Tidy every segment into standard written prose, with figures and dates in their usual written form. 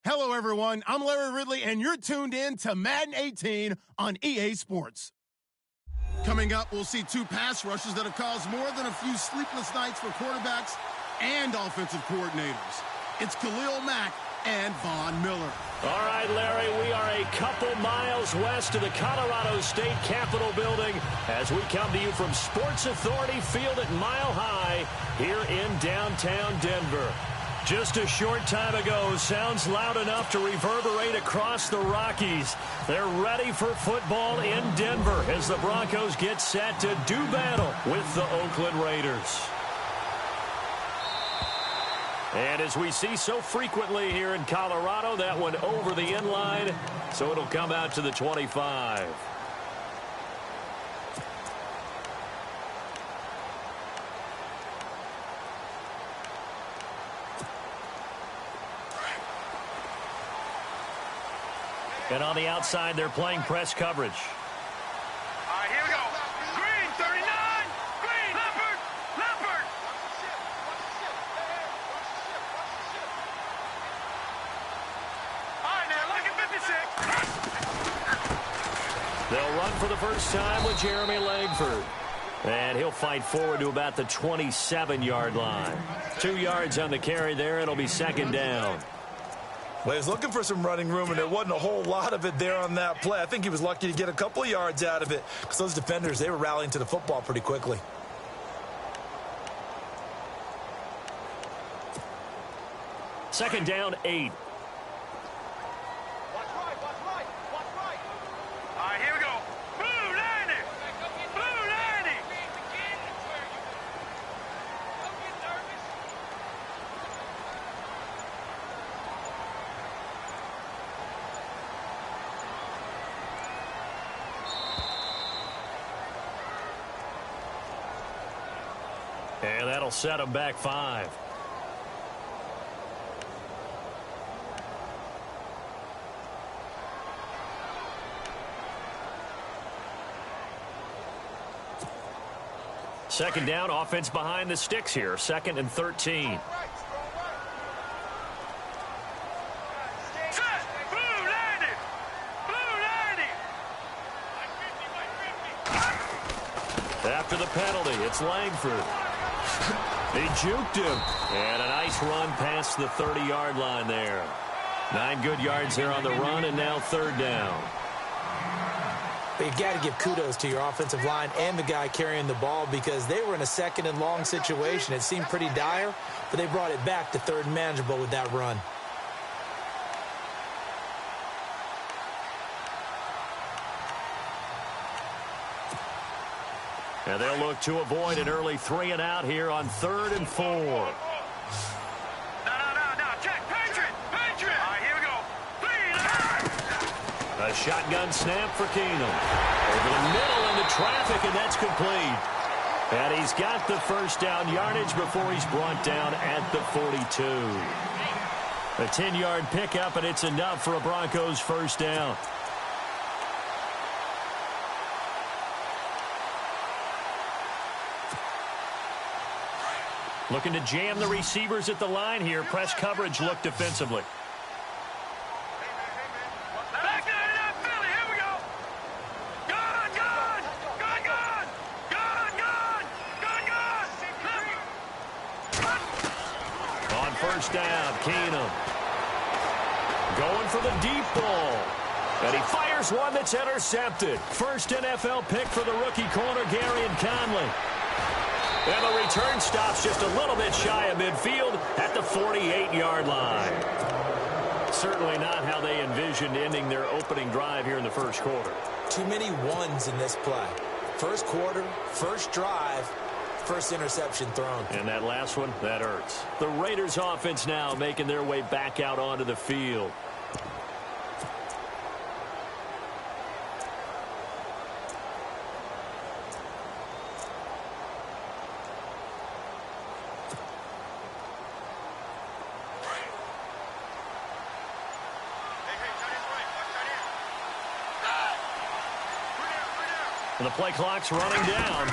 Hello, everyone. I'm Larry Ridley, and you're tuned in to Madden 18 on EA Sports. Coming up, we'll see two pass rushes that have caused more than a few sleepless nights for quarterbacks and offensive coordinators. It's Khalil Mack and Von Miller. All right, Larry, we are a couple miles west of the Colorado State Capitol building as we come to you from Sports Authority Field at Mile High here in downtown Denver. Just a short time ago, sounds loud enough to reverberate across the Rockies. They're ready for football in Denver as the Broncos get set to do battle with the Oakland Raiders. And as we see so frequently here in Colorado, that one over the end line, so it'll come out to the 25. And on the outside, they're playing press coverage. All right, here we go. Green, 39. Green, Leopard, Leopard. All right, now, look at 56. They'll run for the first time with Jeremy Langford. And he'll fight forward to about the 27-yard line. 2 yards on the carry there. It'll be second down. Well, he was looking for some running room, and there wasn't a whole lot of it there on that play. I think he was lucky to get a couple of yards out of it because those defenders, they were rallying to the football pretty quickly. Second down, 8. Watch right, watch right, watch right. All right, here we go. Blue 90. Blue 90. Don't get nervous. And that'll set them back 5. Second down, offense behind the sticks here. 2nd and 13. Set. Blue 90. Blue 90. After the penalty, it's Langford. He juked him. And a nice run past the 30-yard line there. 9 good yards there on the run, and now third down. But you've got to give kudos to your offensive line and the guy carrying the ball because they were in a second and long situation. It seemed pretty dire, but they brought it back to third and manageable with that run. And they'll look to avoid an early 3 and out here on 3rd and 4. No. Check. Patriot. All right, here we go. A shotgun snap for Keenum. Over the middle into traffic, and that's complete. And he's got the first down yardage before he's brought down at the 42. A 10-yard pickup, and it's enough for a Broncos first down. Looking to jam the receivers at the line here. Press coverage look defensively. Back there in that Philly. Here we go. Gun. On first down, Keenum. Going for the deep ball. And he fires one that's intercepted. First NFL pick for the rookie corner, Gareon Conley. And the return stops just a little bit shy of midfield at the 48-yard line. Certainly not how they envisioned ending their opening drive here in the first quarter. Too many ones in this play. First quarter, first drive, first interception thrown. And that last one, that hurts. The Raiders offense now making their way back out onto the field. And the play clock's running down.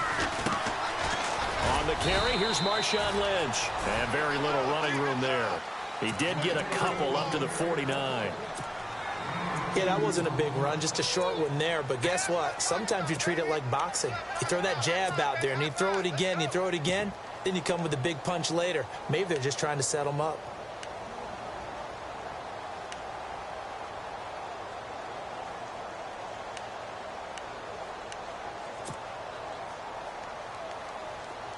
On the carry, here's Marshawn Lynch. And very little running room there. He did get a couple up to the 49. Yeah, that wasn't a big run, just a short one there. But guess what? Sometimes you treat it like boxing. You throw that jab out there, and you throw it again, then you come with a big punch later. Maybe they're just trying to set him up.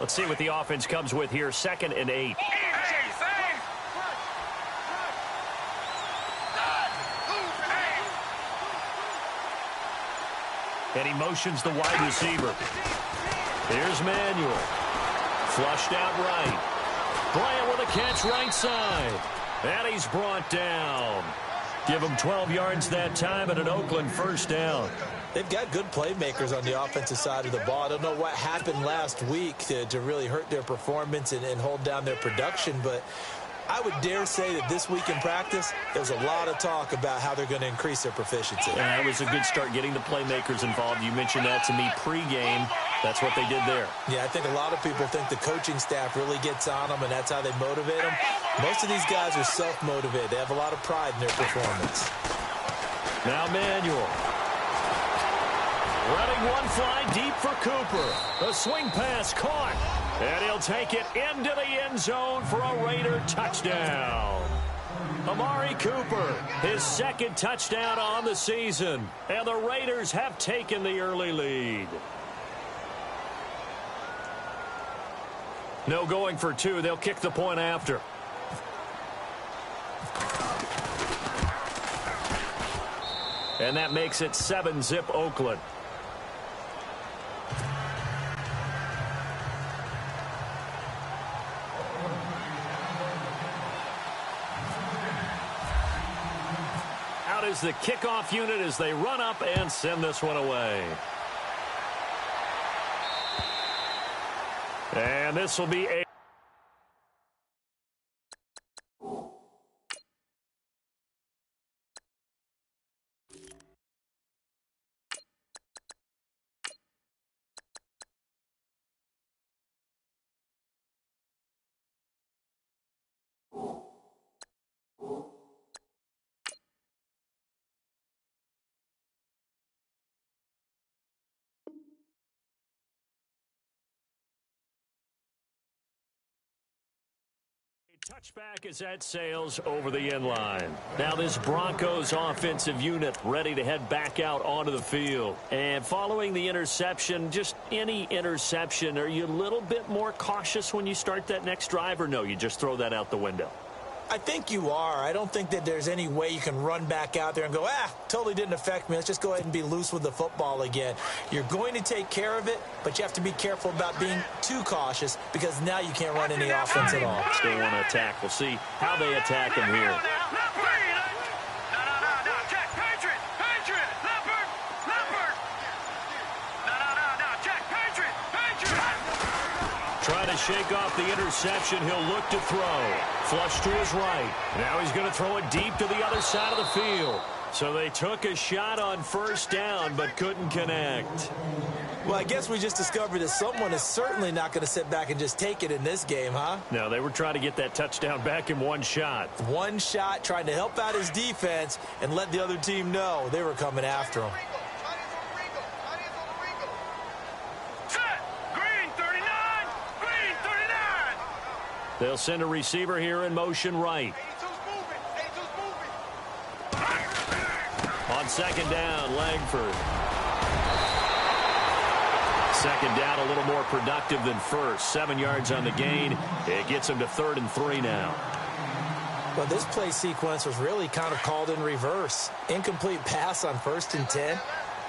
Let's see what the offense comes with here. 2nd and 8. And he motions the wide receiver. Here's Manuel. Flushed out right. Bryant with a catch right side. And he's brought down. Give him 12 yards that time and an Oakland first down. They've got good playmakers on the offensive side of the ball. I don't know what happened last week to really hurt their performance and hold down their production, but I would dare say that this week in practice, there's a lot of talk about how they're going to increase their proficiency. Yeah, it was a good start getting the playmakers involved. You mentioned that to me pregame. That's what they did there. Yeah, I think a lot of people think the coaching staff really gets on them, and that's how they motivate them. Most of these guys are self-motivated. They have a lot of pride in their performance. Now Manuel. Running one fly deep for Cooper. A swing pass caught. And he'll take it into the end zone for a Raider touchdown. Amari Cooper, his 2nd touchdown on the season. And the Raiders have taken the early lead. No going for 2. They'll kick the point after. And that makes it 7-zip Oakland. Out is the kickoff unit as they run up and send this one away. And this will be a touchback is at Sales over the end line. Now this Broncos offensive unit ready to head back out onto the field. And following the interception, just any interception, are you a little bit more cautious when you start that next drive, or no, you just throw that out the window? I think you are. I don't think that there's any way you can run back out there and go, totally didn't affect me. Let's just go ahead and be loose with the football again. You're going to take care of it, but you have to be careful about being too cautious because now you can't run any offense at all. Still want to attack. We'll see how they attack him here. Trying to shake off the interception. He'll look to throw. Flush to his right. Now he's going to throw it deep to the other side of the field. So they took a shot on first down but couldn't connect. Well, I guess we just discovered that someone is certainly not going to sit back and just take it in this game, huh? No, they were trying to get that touchdown back in one shot. One shot, trying to help out his defense and let the other team know they were coming after him. They'll send a receiver here in motion right. On 2nd down, Langford. 2nd down, a little more productive than first. 7 yards on the gain. It gets him to 3rd and 3 now. Well, this play sequence was really kind of called in reverse. Incomplete pass on 1st and 10.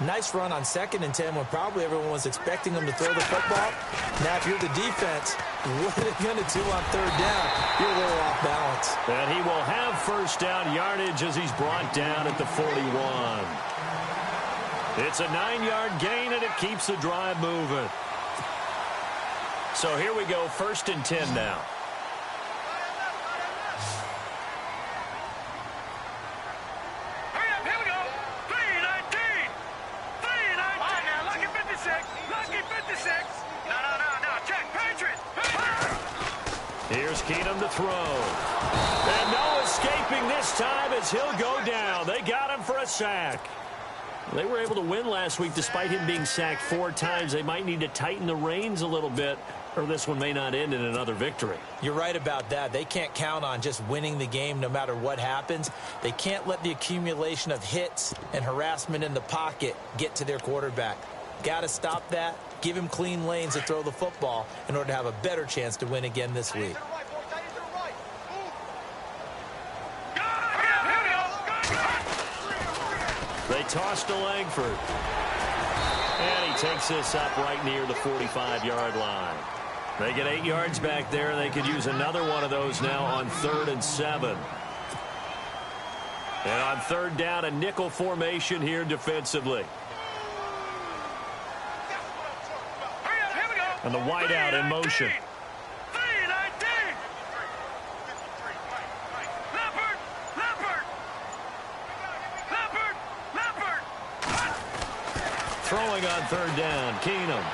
Nice run on 2nd and 10 when probably everyone was expecting him to throw the football. Now, if you're the defense, what are they going to do on 3rd down? You're a little off balance. And he will have first down yardage as he's brought down at the 41. It's a 9-yard gain, and it keeps the drive moving. So here we go, 1st and 10 now. Here's Keenum to throw. And no escaping this time as he'll go down. They got him for a sack. They were able to win last week despite him being sacked 4 times. They might need to tighten the reins a little bit, or this one may not end in another victory. You're right about that. They can't count on just winning the game no matter what happens. They can't let the accumulation of hits and harassment in the pocket get to their quarterback. Got to stop that. Give him clean lanes to throw the football in order to have a better chance to win again this week. They toss to Langford. And he takes this up right near the 45-yard line. They get 8 yards back there, and they could use another one of those now on 3rd and 7. And on 3rd down, a nickel formation here defensively. And the wideout in motion. Throwing on 3rd down, Keenum.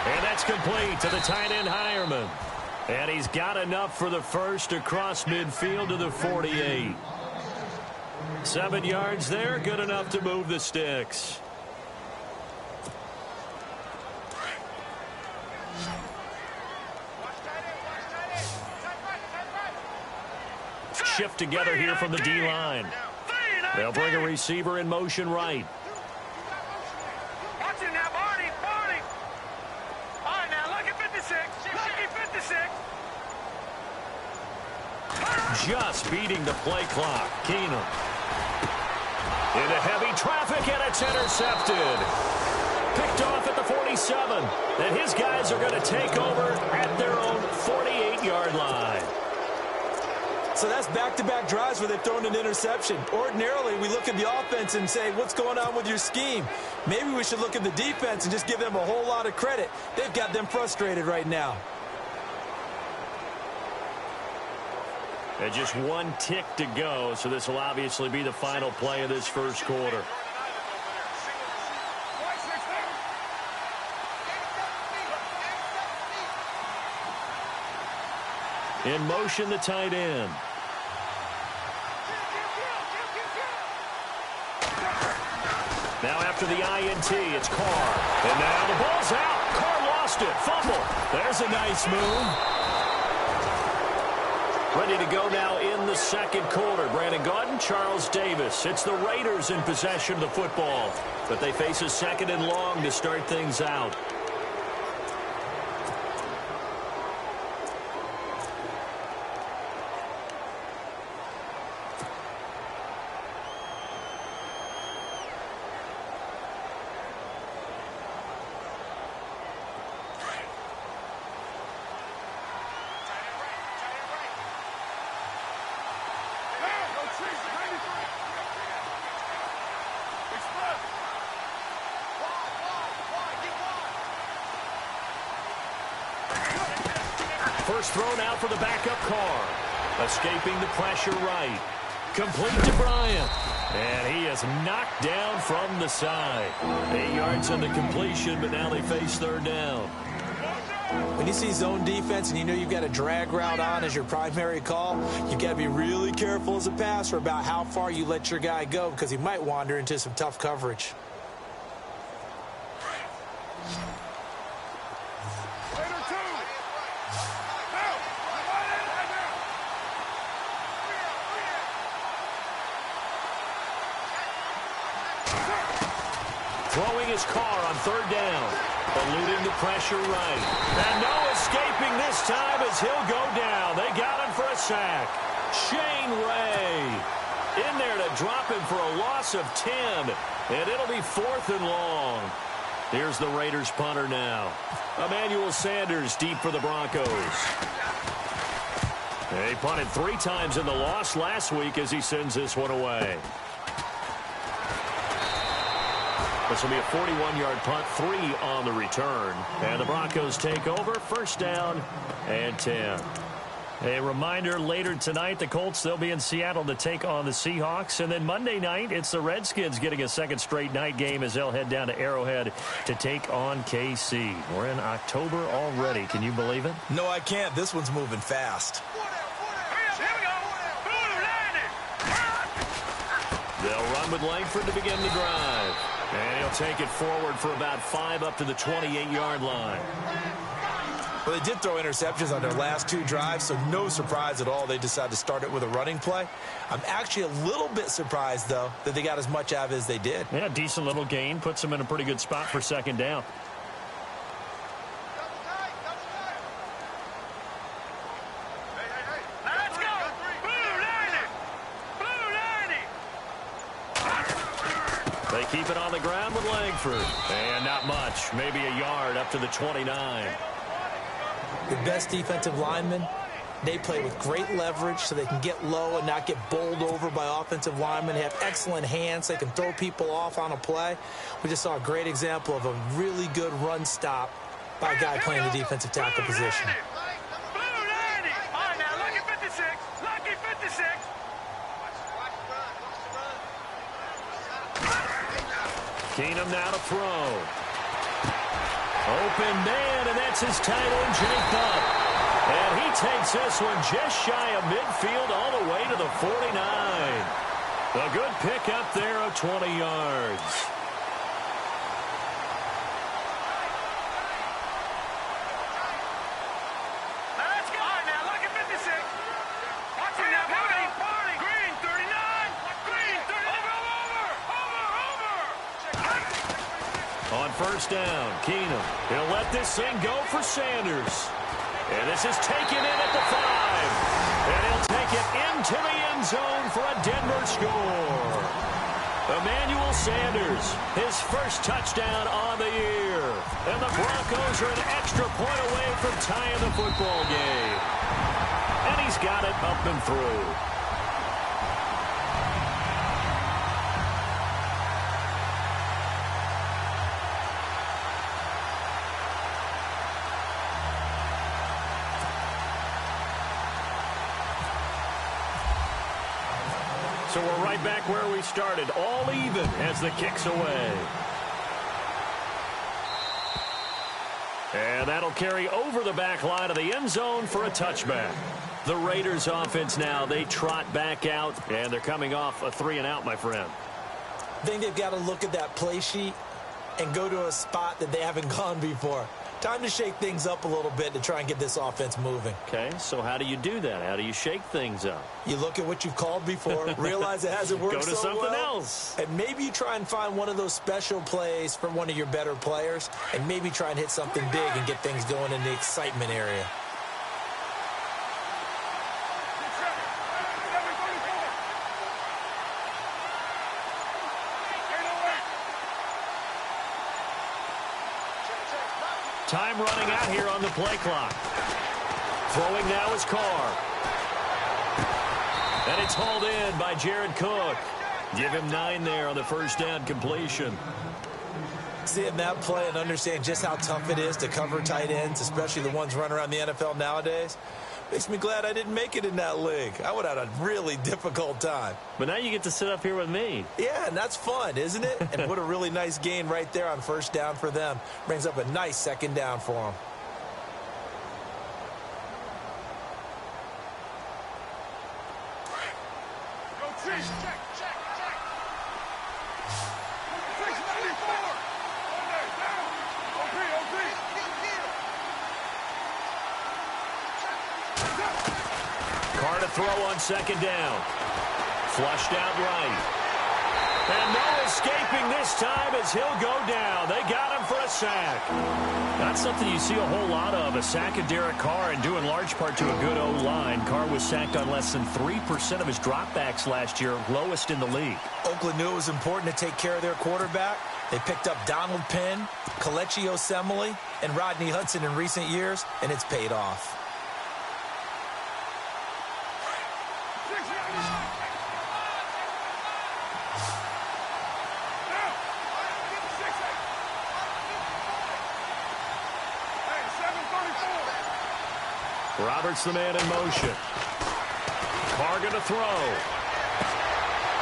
And that's complete to the tight end, Hireman. And he's got enough for the first across midfield to the 48. 7 yards there, good enough to move the sticks. Shift together here from the D-line. They'll bring a receiver in motion right. Watch it now, Barney. All right, now look at 56. Look at 56. Just beating the play clock. Keenum. Into heavy traffic, and it's intercepted. Picked off at the 47. And his guys are going to take over at their own 48-yard line. So that's back-to-back drives where they've thrown an interception. Ordinarily, we look at the offense and say, what's going on with your scheme? Maybe we should look at the defense and just give them a whole lot of credit. They've got them frustrated right now. And just 1 tick to go, so this will obviously be the final play of this first quarter. In motion, the tight end. Now after the INT, it's Carr. And now the ball's out. Carr lost it. Fumble. There's a nice move. Ready to go now in the second quarter. Brandon Gaudin, Charles Davis. It's the Raiders in possession of the football, but they face a 2nd and long to start things out. First thrown out for the backup Carr. Escaping the pressure right. Complete to Bryant. And he is knocked down from the side. 8 yards on the completion, but now they face 3rd down. When you see zone defense and you know you've got a drag route on as your primary call, you've got to be really careful as a passer about how far you let your guy go because he might wander into some tough coverage. Throwing his Carr on 3rd down. Eluding the pressure right. And no escaping this time as he'll go down. They got him for a sack. Shane Ray in there to drop him for a loss of 10. And it'll be 4th and long. Here's the Raiders punter now. Emmanuel Sanders deep for the Broncos. They punted 3 times in the loss last week as he sends this one away. This will be a 41-yard punt, 3 on the return. And the Broncos take over, 1st down and 10. A reminder, later tonight, the Colts, they'll be in Seattle to take on the Seahawks. And then Monday night, it's the Redskins getting a second straight night game as they'll head down to Arrowhead to take on KC. We're in October already. Can you believe it? No, I can't. This one's moving fast. Here we go. They'll run with Langford to begin the drive. And he'll take it forward for about 5 up to the 28-yard line. Well, they did throw interceptions on their last 2 drives, so no surprise at all they decided to start it with a running play. I'm actually a little bit surprised, though, that they got as much out of it as they did. Yeah, decent little gain. Puts them in a pretty good spot for second down. Let's go. Blue 90. They keep it on the ground with Langford. And not much. Maybe a yard up to the 29. The best defensive linemen, they play with great leverage so they can get low and not get bowled over by offensive linemen. They have excellent hands. They can throw people off on a play. We just saw a great example of a really good run stop by a guy playing the defensive tackle position. Blue 90. All right, now, lucky 56. Lucky 56. Keenum now to throw. Open man, and that's his tight end, Jake Butt. And he takes this one just shy of midfield all the way to the 49. A good pick up there of 20 yards. Let's go. All right, now, lucky 56. Watch it now, party. Green 39. Green 30. Over. On first down, Keenum. He'll let this thing go for Sanders. And this is taken in at the 5. And he'll take it into the end zone for a Denver score. Emmanuel Sanders, his first touchdown on the year. And the Broncos are an extra point away from tying the football game. And he's got it up and through. So we're right back where we started, all even as the kick's away. And that'll carry over the back line of the end zone for a touchback. The Raiders offense now, they trot back out, and they're coming off a 3-and-out, my friend. I think they've got to look at that play sheet and go to a spot that they haven't gone before. Time to shake things up a little bit to try and get this offense moving. Okay, so how do you do that? How do you shake things up? You look at what you've called before, realize it hasn't worked so well. Go to something else. And maybe you try and find one of those special plays from one of your better players, and maybe try and hit something big and get things going in the excitement area. Time running out here on the play clock. Throwing now is Carr. And it's hauled in by Jared Cook. Give him 9 there on the first down completion. Seeing that play and understand just how tough it is to cover tight ends, especially the ones running around the NFL nowadays, makes me glad I didn't make it in that league. I would have had a really difficult time. But now you get to sit up here with me. Yeah, and that's fun, isn't it? And what a really nice gain right there on first down for them. Brings up a nice second down for them. Carr to throw on second down. Flushed out right. And no escaping this time as he'll go down. They got him for a sack. That's something you see a whole lot of, a sack of Derek Carr, and due in large part to a good O-line. Carr was sacked on less than 3% of his dropbacks last year, lowest in the league. Oakland knew it was important to take care of their quarterback. They picked up Donald Penn, Kelechi Osemele, and Rodney Hudson in recent years, and it's paid off. Roberts the man in motion. Carr going to throw.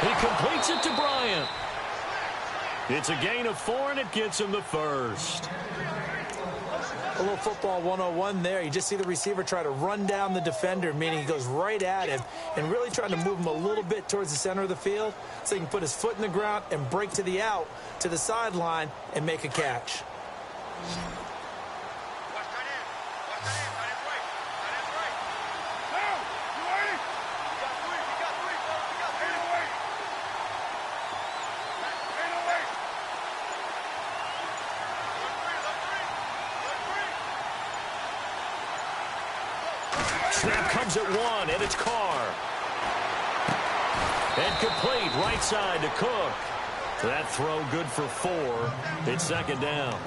He completes it to Bryant. It's a gain of 4, and it gets him the first. A little football 101 there. You just see the receiver try to run down the defender, meaning he goes right at him and really trying to move him a little bit towards the center of the field so he can put his foot in the ground and break to the out, to the sideline, and make a catch. Snap comes at 1, and it's Carr. And complete, right side to Cook. That throw good for 4. It's second down.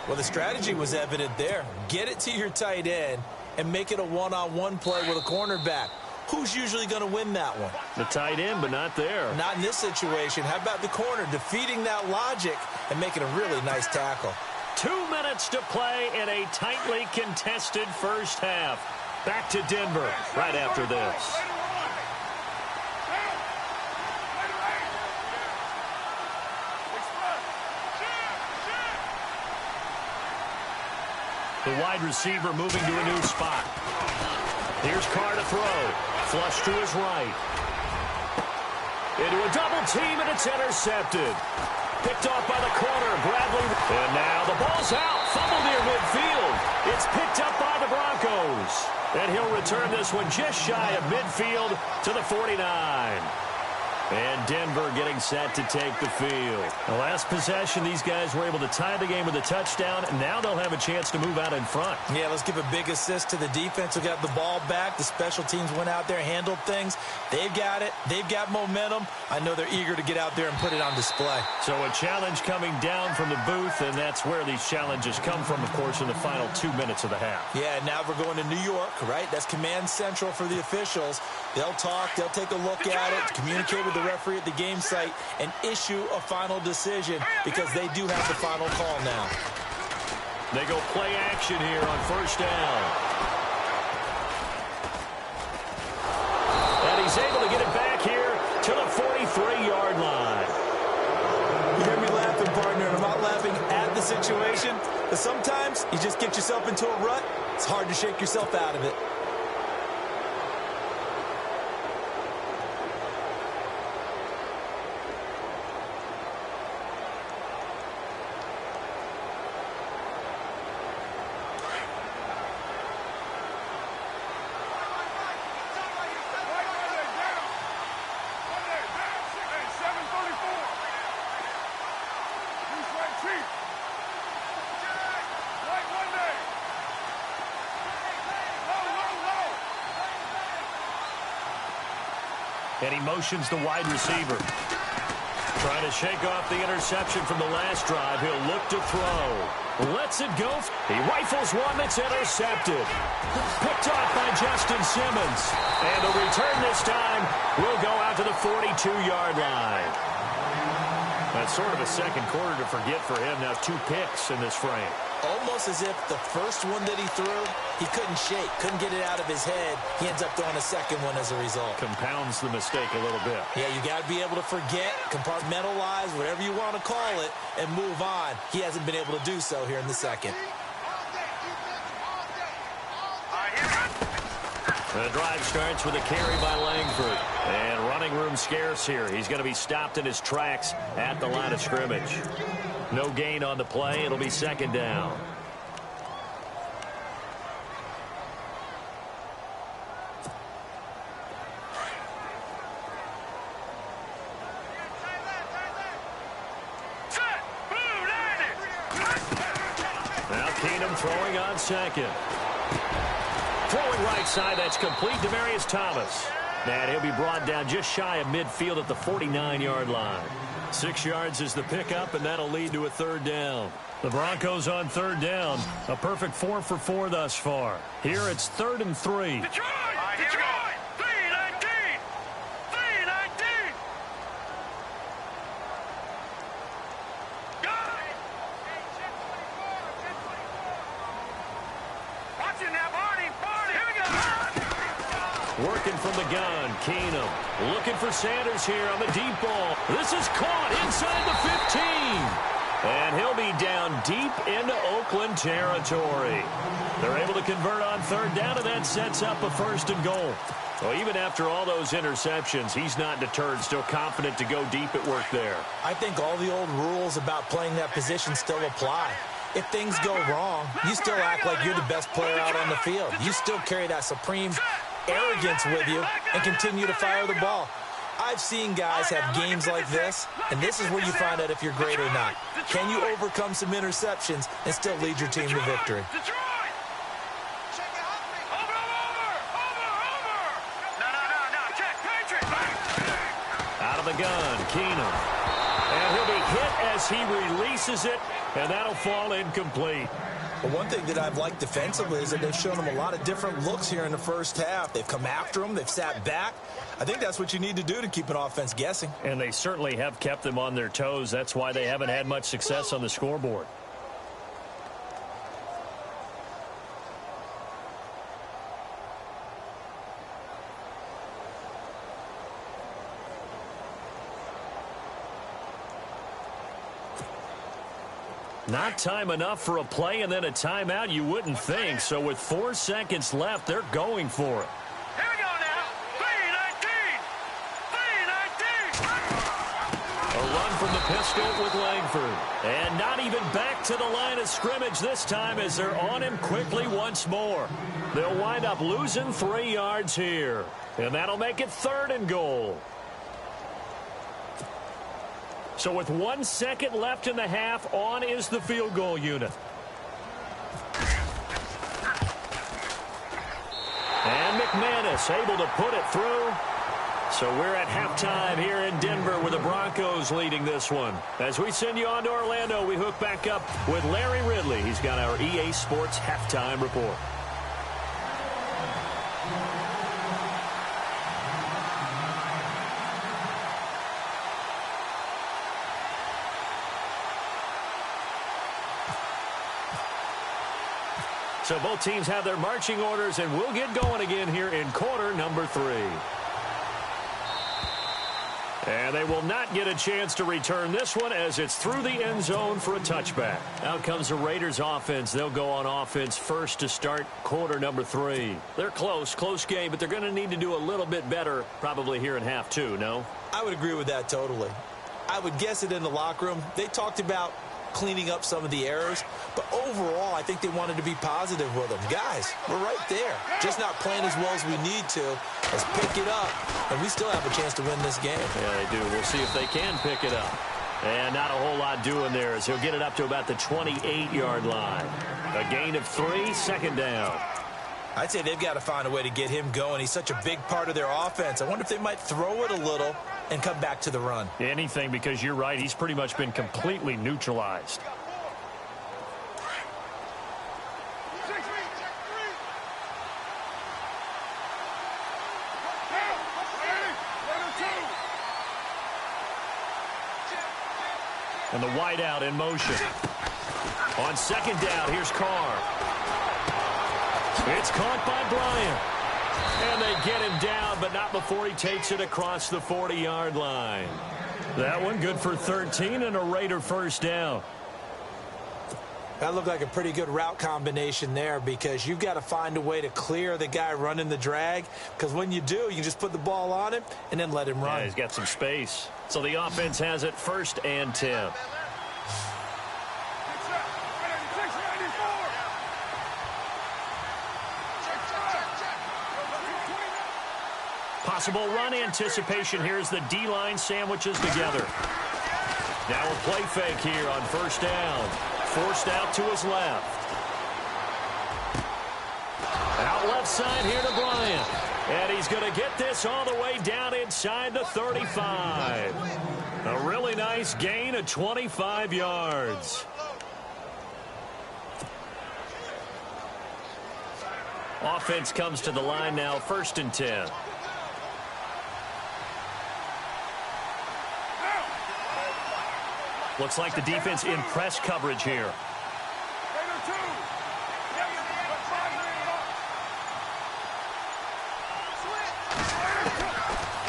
Well, the strategy was evident there. Get it to your tight end and make it a one-on-one play with a cornerback. Who's usually going to win that one? The tight end, but not there. Not in this situation. How about the corner defeating that logic and making a really nice tackle? 2 minutes to play in a tightly contested first half. Back to Denver right after this. The wide receiver moving to a new spot. Here's Carr to throw. Flush to his right. Into a double team, and it's intercepted. Picked off by the corner, Bradley. And now the ball's out. Fumble near midfield. It's picked up by the Broncos. And he'll return this one just shy of midfield to the 49. And Denver getting set to take the field. The last possession, these guys were able to tie the game with a touchdown, and now they'll have a chance to move out in front. Yeah, let's give a big assist to the defense who got the ball back. The special teams went out there, handled things. They've got it. They've got momentum. I know they're eager to get out there and put it on display. So a challenge coming down from the booth, and that's where these challenges come from, of course, in the final 2 minutes of the half. Yeah, now we're going to New York, right? That's command central for the officials. They'll talk. They'll take a look at it, communicate with the referee at the game site, and issue a final decision because they do have the final call now. They go play action here on first down. And he's able to get it back here to the 43-yard line. You hear me laughing, partner, and I'm not laughing at the situation, but sometimes you just get yourself into a rut. It's hard to shake yourself out of it. And he motions the wide receiver. Trying to shake off the interception from the last drive. He'll look to throw. Lets it go. He rifles one that's intercepted. Picked off by Justin Simmons. And the return this time will go out to the 42-yard line. That's sort of a second quarter to forget for him. Now 2 picks in this frame. Almost as if the first one that he threw, he couldn't shake, couldn't get it out of his head. He ends up throwing a second one as a result. Compounds the mistake a little bit. Yeah, you got to be able to forget, compartmentalize, whatever you want to call it, and move on. He hasn't been able to do so here in the second. The drive starts with a carry by Langford. And running room scarce here. He's going to be stopped in his tracks at the line of scrimmage. No gain on the play. It'll be second down. Now Keenum throwing on second. Throwing right side, that's complete. Demaryius Thomas. And he'll be brought down just shy of midfield at the 49-yard line. 6 yards is the pickup, and that'll lead to a third down. The Broncos on third down. A perfect 4 for 4 thus far. Here it's 3rd and 3. Detroit! Detroit! 319! 319! Watching that, Barney! Barney! Working from the gun, Keenum. Looking for Sanders here on the deep ball. This is caught inside the 15. And he'll be down deep into Oakland territory. They're able to convert on third down, and that sets up a 1st and goal. Well, even after all those interceptions, he's not deterred, still confident to go deep at work there. I think all the old rules about playing that position still apply. If things go wrong, you still act like you're the best player out on the field. You still carry that supreme arrogance with you and continue to fire the ball. I've seen guys have games like this, and this is where you find out if you're great or not. Can you overcome some interceptions and still lead your team to victory? Out of the gun, Keenum. And he'll be hit as he releases it, and that'll fall incomplete. But one thing that I've liked defensively is that they've shown him a lot of different looks here in the first half. They've come after him. They've sat back. I think that's what you need to do to keep an offense guessing. And they certainly have kept them on their toes. That's why they haven't had much success on the scoreboard. Not time enough for a play and then a timeout, you wouldn't think. So with 4 seconds left, they're going for it. Here we go now. 3-19. A run from the pistol with Langford. And not even back to the line of scrimmage this time as they're on him quickly once more. They'll wind up losing 3 yards here. And that'll make it 3rd and goal. So with 1 second left in the half, on is the field goal unit. And McManus able to put it through. So we're at halftime here in Denver with the Broncos leading this one. As we send you on to Orlando, we hook back up with Larry Ridley. He's got our EA Sports halftime report. So both teams have their marching orders, and we'll get going again here in quarter number 3. And they will not get a chance to return this one as it's through the end zone for a touchback. Out comes the Raiders offense. They'll go on offense first to start quarter number 3. They're close game, but they're going to need to do a little bit better probably here in half 2, no? I would agree with that totally. I would guess it in the locker room. They talked about cleaning up some of the errors, but overall I think they wanted to be positive with them. Guys, we're right there, just not playing as well as we need to. Let's pick it up, and we still have a chance to win this game. Yeah, they do. We'll see if they can pick it up. And not a whole lot doing there as he'll get it up to about the 28-yard line. A gain of 3, 2nd down. I'd say they've got to find a way to get him going. He's such a big part of their offense. I wonder if they might throw it a little and come back to the run. Anything, because you're right. He's pretty much been completely neutralized. And the wideout in motion. On 2nd down, here's Carr. It's caught by Bryant. And they get him down, but not before he takes it across the 40-yard line. That one good for 13 and a Raider 1st down. That looked like a pretty good route combination there because you've got to find a way to clear the guy running the drag, because when you do, you can just put the ball on him and then let him run. Yeah, he's got some space. So the offense has it 1st and 10. Possible run anticipation here as the D-line sandwiches together. Now a play fake here on 1st down. Forced out to his left. Out left side here to Bryant. And he's going to get this all the way down inside the 35. A really nice gain of 25 yards. Offense comes to the line now, 1st and 10. Looks like the defense in press coverage here.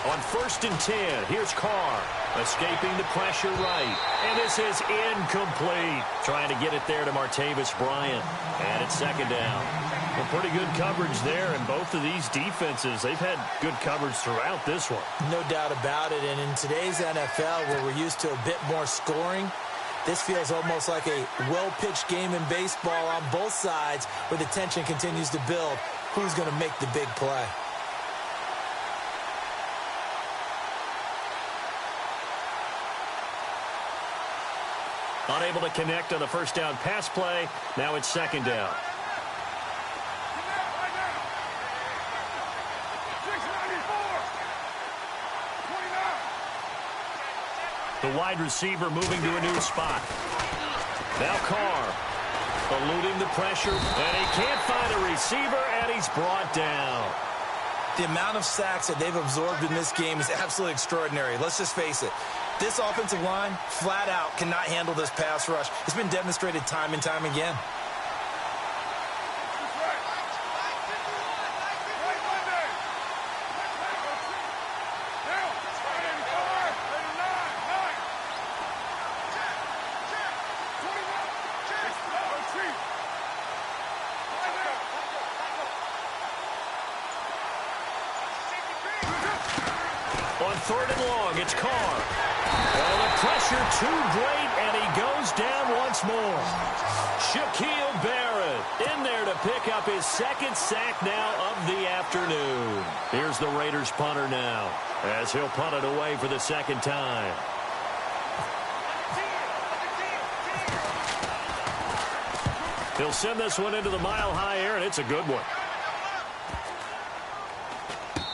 On 1st and 10, here's Carr. Escaping the pressure right. And this is incomplete. Trying to get it there to Martavis Bryant. And it's 2nd down. Well, pretty good coverage there. And both of these defenses, they've had good coverage throughout this one. No doubt about it. And in today's NFL, where we're used to a bit more scoring, this feels almost like a well-pitched game in baseball on both sides where the tension continues to build. Who's going to make the big play? Unable to connect on the 1st down pass play. Now it's 2nd down. The wide receiver moving to a new spot. Now Carr eluding the pressure, and he can't find a receiver, and he's brought down. The amount of sacks that they've absorbed in this game is absolutely extraordinary. Let's just face it. This offensive line, flat out, cannot handle this pass rush. It's been demonstrated time and time again. On 3rd and long, it's Carr. Well, the pressure too great, and he goes down once more. Shaquille Barrett in there to pick up his 2nd sack now of the afternoon. Here's the Raiders punter now, as he'll punt it away for the 2nd time. He'll send this one into the mile-high air, and it's a good one.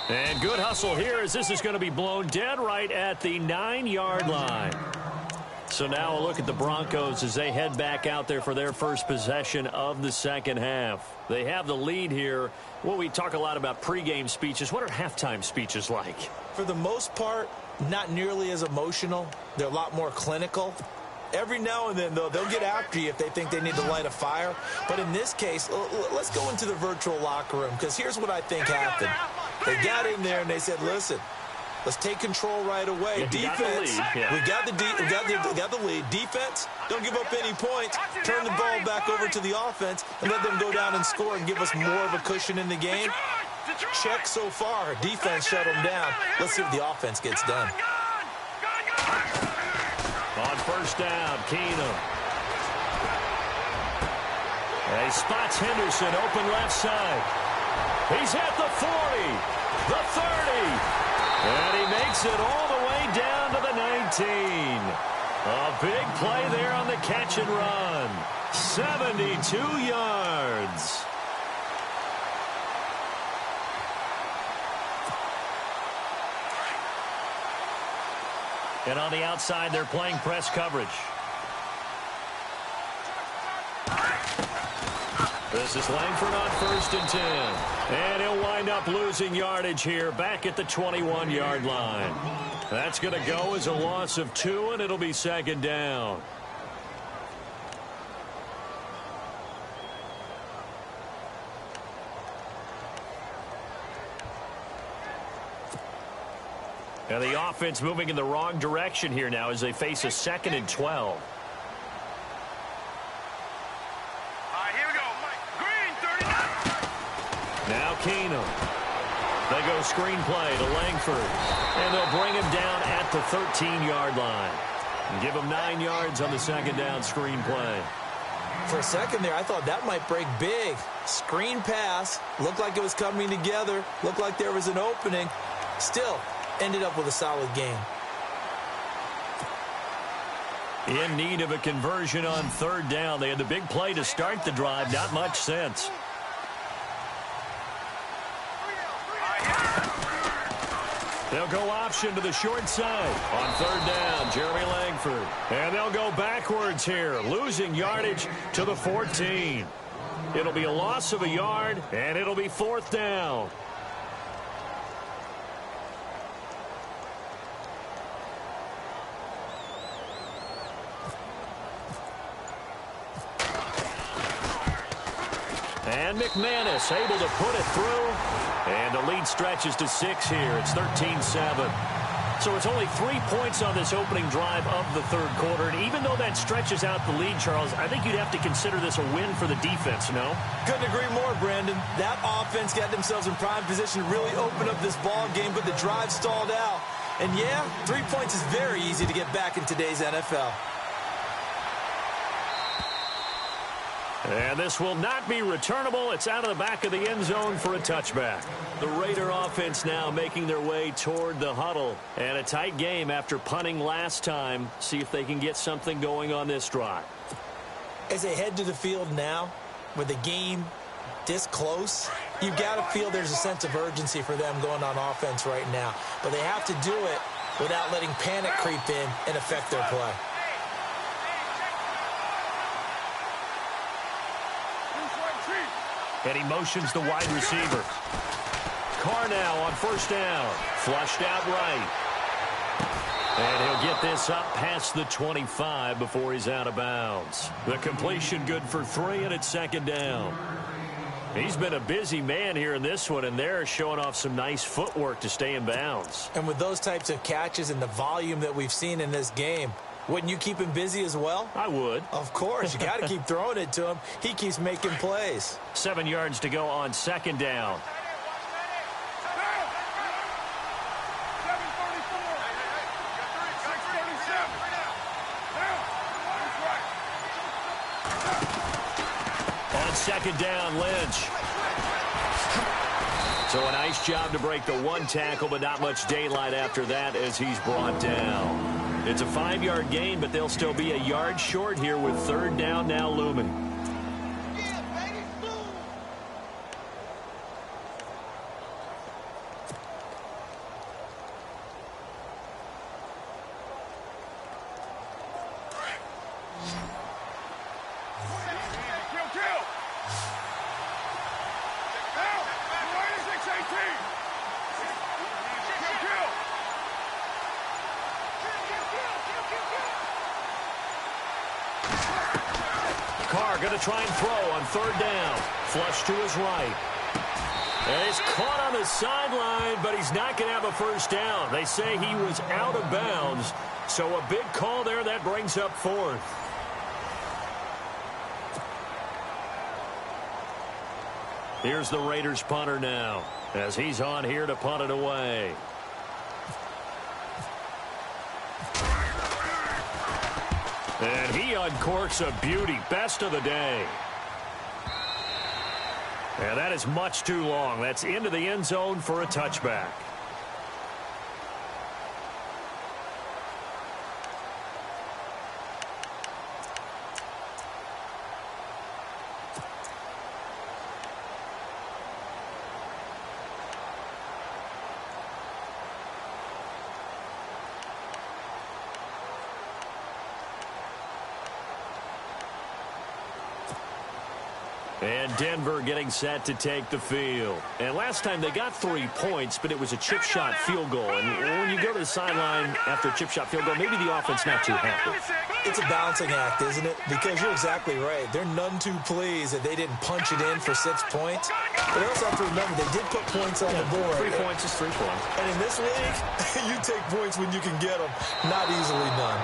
And good hustle here as this is going to be blown dead right at the 9-yard line. So now a look at the Broncos as they head back out there for their first possession of the 2nd half. They have the lead here. Well, we talk a lot about pregame speeches. What are halftime speeches like? For the most part, not nearly as emotional. They're a lot more clinical. Every now and then, though, they'll get after you if they think they need to light a fire. But in this case, let's go into the virtual locker room, because here's what I think happened. They got in there and they said, listen, let's take control right away. Defense, we got the lead. Defense, don't give up any points. Turn the ball back over to the offense and let them go down and score and give us more of a cushion in the game. Check so far. Defense shut them down. Let's see what the offense gets done. On 1st down, Keenum. He spots Henderson open left side. He's at the 40, the 30, and he makes it all the way down to the 19. A big play there on the catch and run. 72 yards. And on the outside, they're playing press coverage. This is Langford on 1st and 10. And he'll wind up losing yardage here back at the 21-yard line. That's going to go as a loss of 2, and it'll be 2nd down. And the offense moving in the wrong direction here now as they face a 2nd and 12. Now Keenum. They go screen play to Langford. And they'll bring him down at the 13-yard line. And give him 9 yards on the 2nd down screen play. For a second there, I thought that might break big. Screen pass. Looked like it was coming together. Looked like there was an opening. Still, ended up with a solid game. In need of a conversion on 3rd down. They had the big play to start the drive. Not much sense. They'll go option to the short side. On 3rd down, Jeremy Langford. And they'll go backwards here, losing yardage to the 14. It'll be a loss of a yard, and it'll be 4th down. And McManus able to put it through. And And the lead stretches to 6 here. It's 13-7. So it's only 3 points on this opening drive of the third quarter. And even though that stretches out the lead, Charles, I think you'd have to consider this a win for the defense, no? Couldn't agree more, Brandon. That offense got themselves in prime position to really open up this ball game, but the drive stalled out. And yeah, 3 points is very easy to get back in today's NFL. And this will not be returnable. It's out of the back of the end zone for a touchback. The Raider offense now making their way toward the huddle. And a tight game after punting last time. See if they can get something going on this drive. As they head to the field now, with the game this close, you've got to feel there's a sense of urgency for them going on offense right now. But they have to do it without letting panic creep in and affect their play. And he motions the wide receiver. Carr now on first down. Flushed out right. And he'll get this up past the 25 before he's out of bounds. The completion good for 3, and it's second down. He's been a busy man here in this one, and they're showing off some nice footwork to stay in bounds. And with those types of catches and the volume that we've seen in this game, wouldn't you keep him busy as well? I would. Of course. You got to keep throwing it to him. He keeps making plays. 7 yards to go on second down. On second down, Lynch. So a nice job to break the 1 tackle, but not much daylight after that as he's brought down. It's a 5-yard gain, but they'll still be a yard short here with third down now looming. Carr going to try and throw on third down. Flush to his right. And he's caught on the sideline, but he's not going to have a first down. They say he was out of bounds. So a big call there. That brings up 4th. Here's the Raiders punter now as he's on here to punt it away. And he uncorks a beauty. Best of the day. And that is much too long. That's into the end zone for a touchback. And Denver getting set to take the field. And last time they got 3 points, but it was a chip shot field goal. And when you go to the sideline after a chip shot field goal, maybe the offense not too happy. It's a balancing act, isn't it? Because you're exactly right. They're none too pleased that they didn't punch it in for 6 points. But they also have to remember they did put points on the board. 3 points is 3 points. And in this league, you take points when you can get them. Not easily done.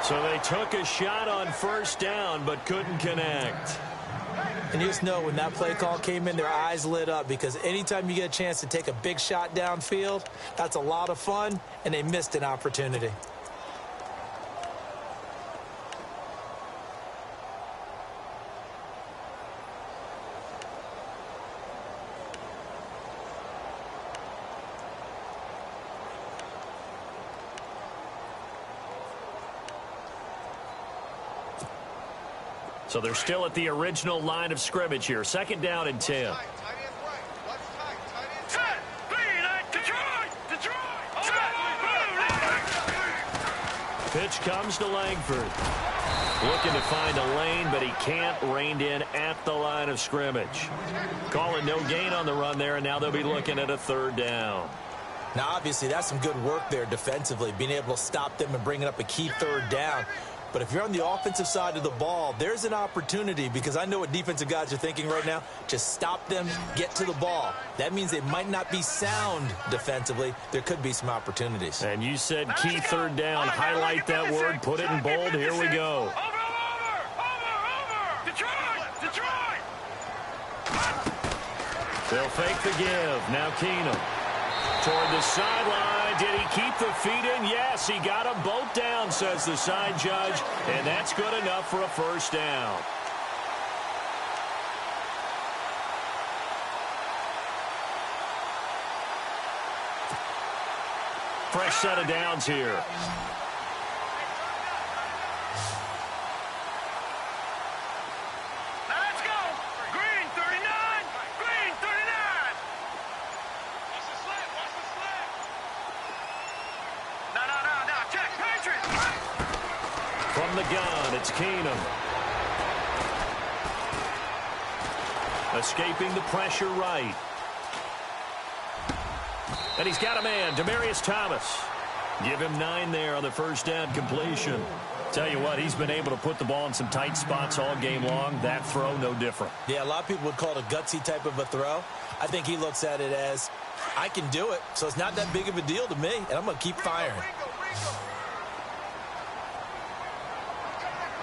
So they took a shot on first down, but couldn't connect. And you just know when that play call came in, their eyes lit up because anytime you get a chance to take a big shot downfield, that's a lot of fun, and they missed an opportunity. So they're still at the original line of scrimmage here. Second down and 10. Pitch comes to Langford. Looking to find a lane, but he can't. Reined in at the line of scrimmage. Calling no gain on the run there, and now they'll be looking at a third down. Now, obviously, that's some good work there defensively, being able to stop them and bringing up a key third down. But if you're on the offensive side of the ball, there's an opportunity, because I know what defensive guys are thinking right now. Just stop them, get to the ball. That means they might not be sound defensively. There could be some opportunities. And you said key third down. Highlight that word. Put it in bold. Here we go. Over! Detroit! They'll fake the give. Now Keenum. Toward the sideline. Did he keep the feet in? Yes, he got them both down, says the side judge. And that's good enough for a first down. Fresh set of downs here. Let's go! Green 39! Green 39! Watch the slant! Watch the slant! No. Check! Patriots! From the gun, it's Keenum. Escaping the pressure right. And he's got a man, Demaryius Thomas. Give him 9 there on the first down completion. Tell you what, he's been able to put the ball in some tight spots all game long. That throw, no different. Yeah, a lot of people would call it a gutsy type of a throw. I think he looks at it as, I can do it, so it's not that big of a deal to me, and I'm going to keep firing.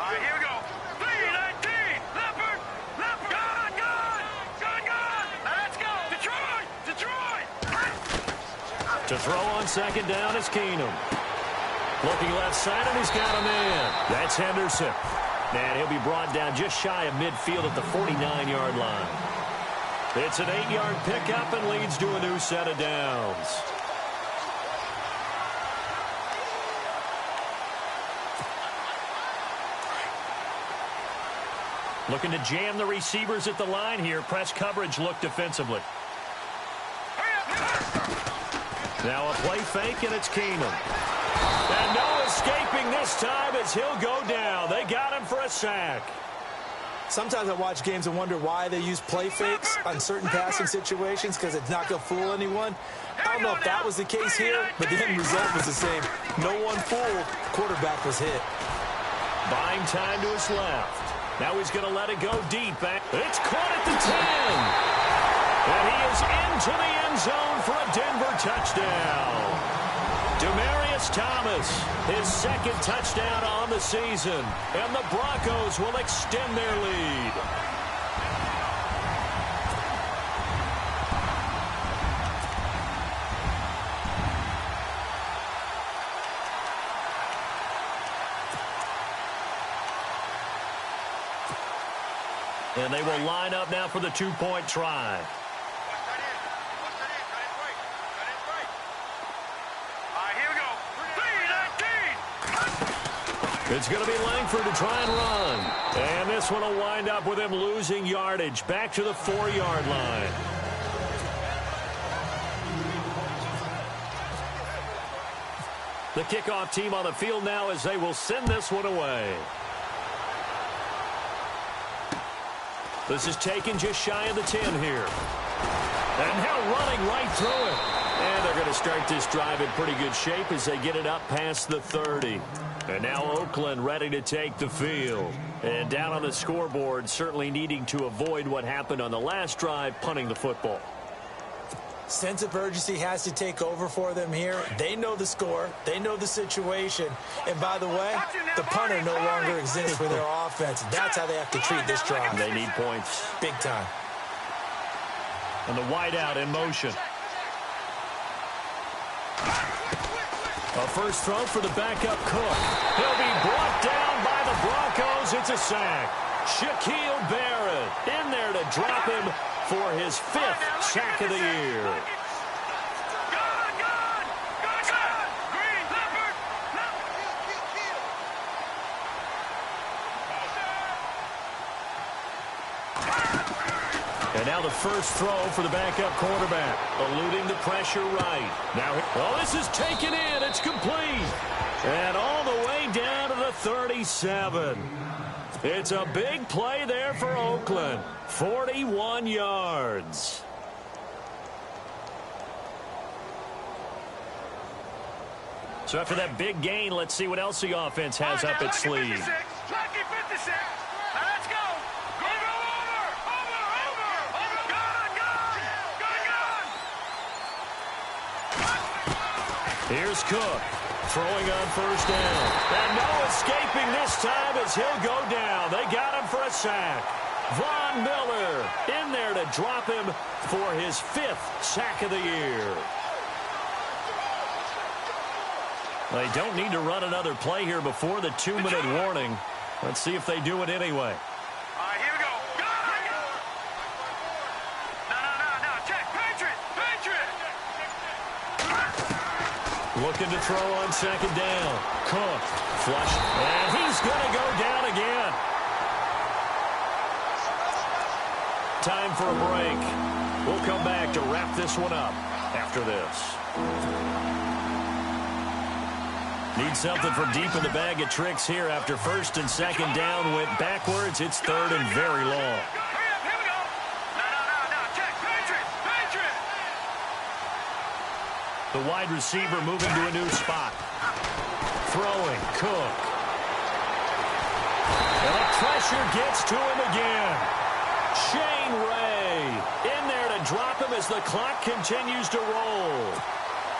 All right, here we go. 319! Leopard! Gun! Let's go! Detroit! To throw on second down is Keenum. Looking left side, and he's got a man. That's Henderson. And he'll be brought down just shy of midfield at the 49-yard line. It's an 8-yard pickup and leads to a new set of downs. Looking to jam the receivers at the line here. Press coverage look defensively. Now a play fake, and it's Keenum. And no escaping this time as he'll go down. They got him for a sack. Sometimes I watch games and wonder why they use play fakes on certain passing situations, because it's not going to fool anyone. I don't know if that was the case here, but the end result was the same. No one fooled. Quarterback was hit. Buying time to his left. Now he's going to let it go deep. It's caught at the 10. And he is into the end zone for a Denver touchdown. Demaryius Thomas, his second touchdown on the season. And the Broncos will extend their lead. And they will line up now for the two-point try. It's going to be Langford to try and run. And this one will wind up with him losing yardage back to the 4-yard line. The kickoff team on the field now as they will send this one away. This is taken just shy of the 10 here. And now running right through it. And they're going to start this drive in pretty good shape as they get it up past the 30. And now Oakland ready to take the field. And down on the scoreboard, certainly needing to avoid what happened on the last drive, punting the football. Sense of urgency has to take over for them here. They know the score. They know the situation. And by the way, the punter no longer exists for their offense. That's how they have to treat this drive. They need points. Big time. And the wideout in motion. A first throw for the backup Cook. He'll be brought down by the Broncos. It's a sack. Shaquille Barrett in there to drop him for his 5th sack of the year. And now the first throw for the backup quarterback, eluding the pressure right. Now, oh, this is taken in. It's complete. And all the way down to the 37. It's a big play there for Oakland. 41 yards. So after that big gain, let's see what else the offense has up its sleeve. Lucky 56. Let's go. Go, over. Gun. Here's Cook throwing on first down. And no escaping this time as he'll go down. They got him for a sack. Von Miller in there to drop him for his 5th sack of the year. They don't need to run another play here before the 2-minute warning. Let's see if they do it anyway. All right, here we go. No. Check. Patriot. Looking to throw on second down. Cook. Flush. And he's going to go down again. Time for a break. We'll come back to wrap this one up after this. Need something from deep in the bag of tricks here after first and second down went backwards. It's third and very long. Here we go. No. Check. Patriot. The wide receiver moving to a new spot. Throwing. Cook. And the pressure gets to him again. Shane Ray in there to drop him as the clock continues to roll.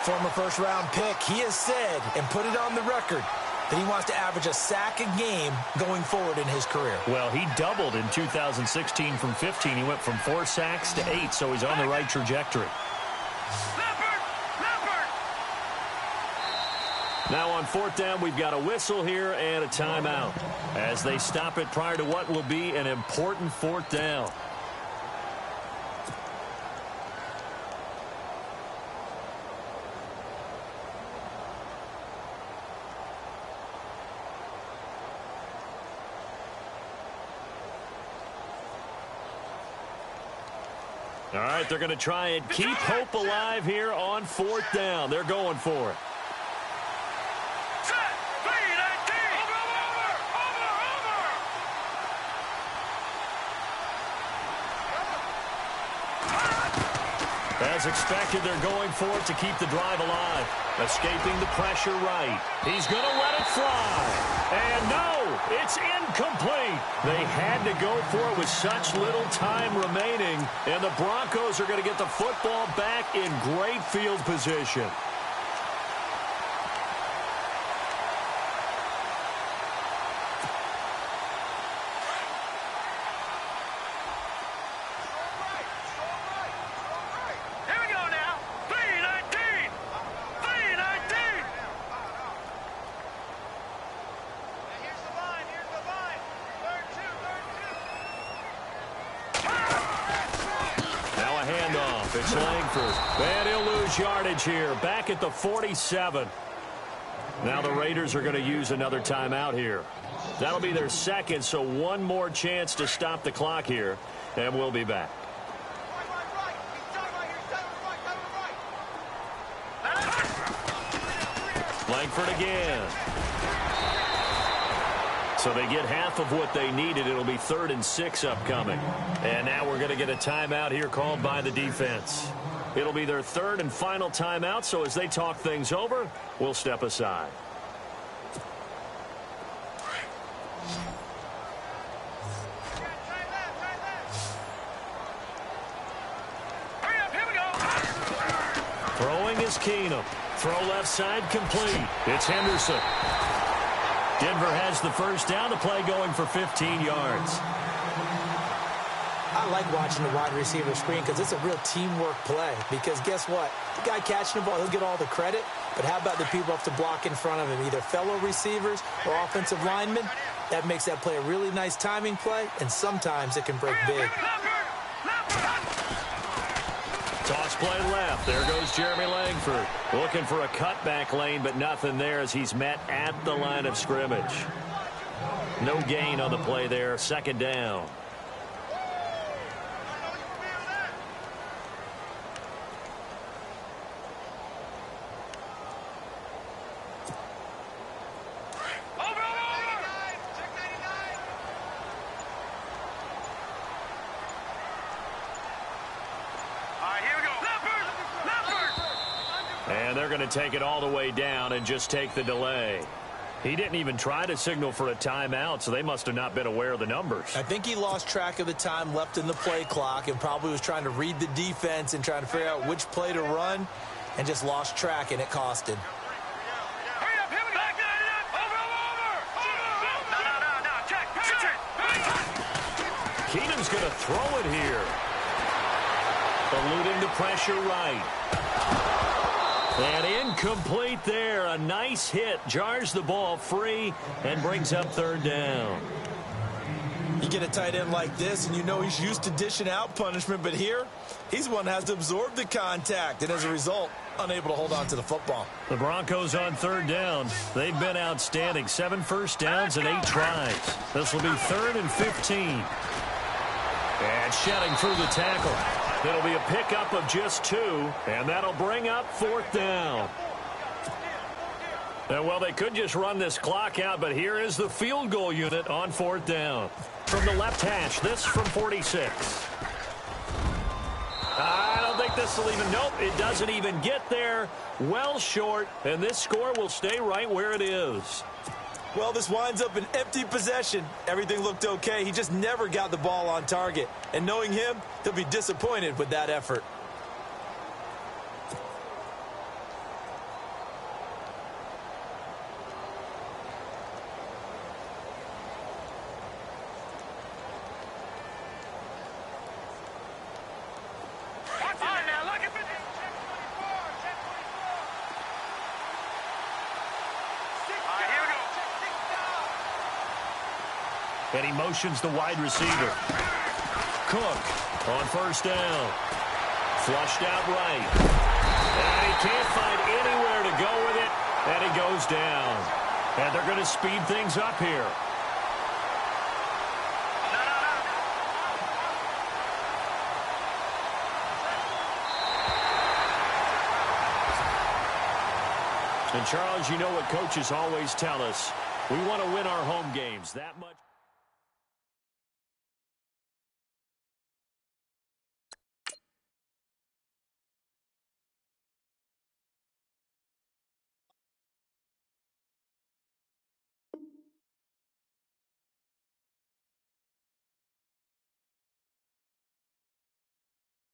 Former first-round pick, he has said and put it on the record that he wants to average a sack a game going forward in his career. Well, he doubled in 2016 from 15. He went from 4 sacks to 8, so he's on the right trajectory. Now on 4th down, we've got a whistle here and a timeout as they stop it prior to what will be an important 4th down. All right, they're going to try and keep hope alive here on 4th down. They're going for it. Set. 3-19. Over. As expected, they're going for it to keep the drive alive. Escaping the pressure right. He's going to let it fly. And no, it's incomplete. They had to go for it with such little time remaining. And the Broncos are going to get the football back in great field position. It's Langford. And he'll lose yardage here. Back at the 47. Now the Raiders are going to use another timeout here. That'll be their second, so one more chance to stop the clock here. And we'll be back. Langford again. So they get half of what they needed. It'll be 3rd and 6 upcoming. And now we're going to get a timeout here called by the defense. It'll be their 3rd and final timeout, so as they talk things over, we'll step aside. Throwing is Keenum. Throw left side complete. It's Henderson. Denver has the first down. The play going for 15 yards. I like watching the wide receiver screen because it's a real teamwork play. Because guess what? The guy catching the ball, he'll get all the credit. But how about the people have to block in front of him, either fellow receivers or offensive linemen? That makes that play a really nice timing play, and sometimes it can break big. Toss play left. There goes Jeremy Langford. Looking for a cutback lane, but nothing there as he's met at the line of scrimmage. No gain on the play there. 2nd down. And they're going to take it all the way down and just take the delay. He didn't even try to signal for a timeout, so they must have not been aware of the numbers. I think he lost track of the time left in the play clock and probably was trying to read the defense and trying to figure out which play to run and just lost track, and it cost him. Hurry up, here we go. Over. Check. Keenum's going to throw it here. Eluding the pressure right. And incomplete there. A nice hit. Jars the ball free and brings up third down. You get a tight end like this, and you know he's used to dishing out punishment, but here, he's the one that has to absorb the contact, and as a result, unable to hold on to the football. The Broncos on third down. They've been outstanding. 7 first downs and 8 tries. This will be 3rd and 15. And shedding through the tackle. It'll be a pickup of just 2, and that'll bring up 4th down. And, well, they could just run this clock out, but here is the field goal unit on 4th down. From the left hash, this from 46. I don't think this will even, nope, it doesn't even get there. Well short, and this score will stay right where it is. Well, this winds up an empty possession. Everything looked okay. He just never got the ball on target. And knowing him, he'll be disappointed with that effort. And he motions the wide receiver. Cook on first down. Flushed out right. And he can't find anywhere to go with it. And he goes down. And they're going to speed things up here. And Charles, you know what coaches always tell us. We want to win our home games that much.